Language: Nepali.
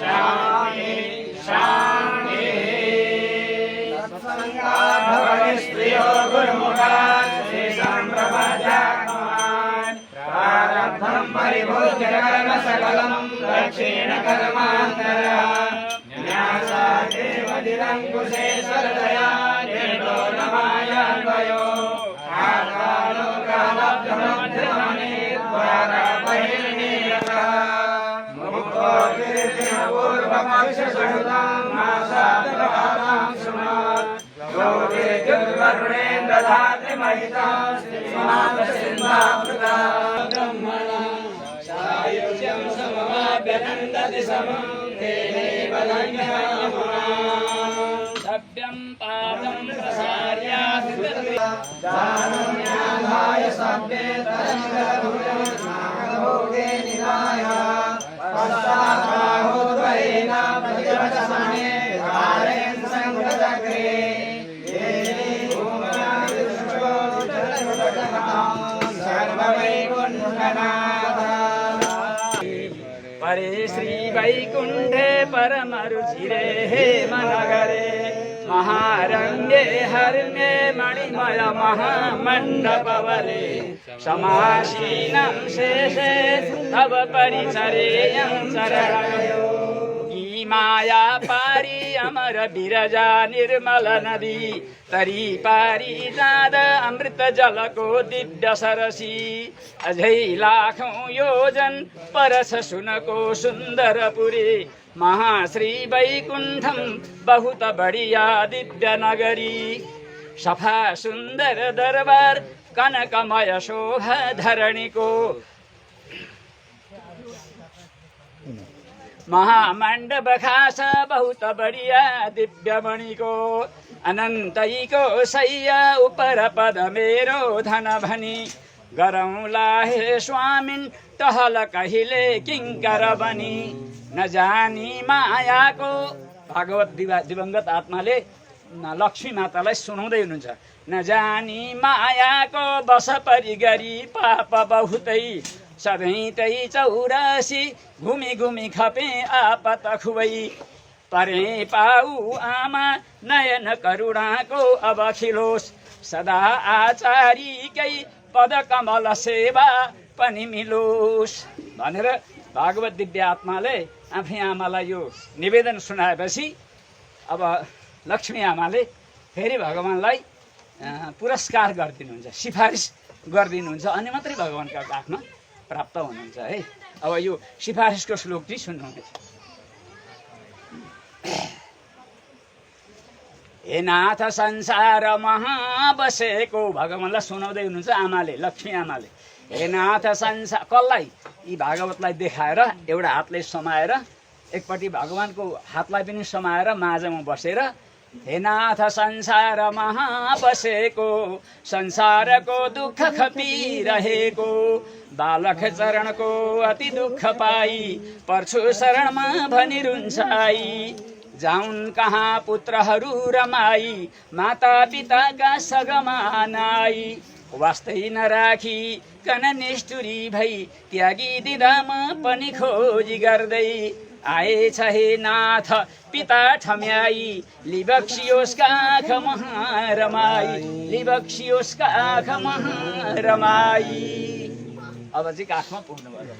शांति सकलं दक्षिणकर्मान्तरः न्यासादेवदिरङ्कुशे सरदया नेतो नमायान्वयो आत्मालोकालब्धमध्यमने द्वारा बहिर्निरतः मुक्तो कीर्तिमपूर्वमक्षसुहृतं मासादभातां सुमत् गौरीर्वरुणेन्द्र दधाति महितां श्रीमातसिन्धामृता ब्रह्मणा सायुज्यं सममाभ्यनन्दति समं तेनैव धन्यः सभ्यं पादं प्रसार्याधाय सभ्ये तरङ्गभोगे निधाय पश्चाद्बाहुद्वयेन प्रतिवचसने धारेण सङ्गचक्रे परे श्री वैकुंठे परमरुचिरे हेमनगरे महारण्ये हर्म्ये मणिमय महामण्डपवरे समासीनं शेषे तव परिचरेयं शरणयो माया पारी अमर बिरजा निर्मल नदी तरी पारी नाद अमृत जल को दिव्य सरसी अझै लाखों योजन परस सुनको सुंदरपुरी महाश्री वैकुंठम बहुत बढ़िया दिव्य नगरी सफा सुंदर दरबार कनकमय शोभा धरणी को महामंडप खास बहुत बढ़िया दिव्य मणि को अनंतई को सैया ऊपर पद मेरो धन भनी गरौला हे स्वामिन टहल कहिले किंकर बनी न जानी माया को भागवत दिवंगत आत्माले लक्ष्मी मातालाई सुनाउँदै हुनुहुन्छ न जानी माया को बस परि गरी पाप बहुतै सधैँ तै 84 घुमी घुमी खपे आपत खुबै परे पाऊ आमा नयन करुणाको अब खिलोस् सदा आचारीकै पद कमल सेवा पनि मिलोस् भनेर भागवत दिव्य आत्माले आफै आमालाई यो निवेदन सुनाएपछि अब लक्ष्मी आमाले फेरि भगवानलाई पुरस्कार गरिदिनुहुन्छ सिफारिस गरिदिनुहुन्छ अनि मात्रै भगवानका काखमा प्राप्त हुनुहुन्छ है। अब यो सिफारिसको श्लोक चाहिँ सुन्नुहुनेछ। हे नाथ संसार महाबसेको भगवानलाई सुनाउँदै हुनुहुन्छ आमाले लक्ष्मी आमाले। हे नाथ संसार कसलाई यी भागवतलाई देखाएर एउटा हातले समाएर एकपट्टि भगवानको हातलाई पनि समाएर माझमा बसेर हे नाथ संसार महाबसेको संसारको दुःख खपिरहेको बालक चरणको अति दुःख पाई पर्छु शरणमा भनिरुन्छाई जाउन् कहाँ पुत्रहरू रमाई माता पिताका सगमानाई वास्तै नराखी कन निष्ठुरी भई त्यागी दिदामा पनि खोजी गर्दै आएछ हे नाथ पिता ठम्याई लिबक्सियोस् काख महारमाई लिबक्सियोस् काख महारमाई। अब चाहिँ काखमा पुग्नु भयो।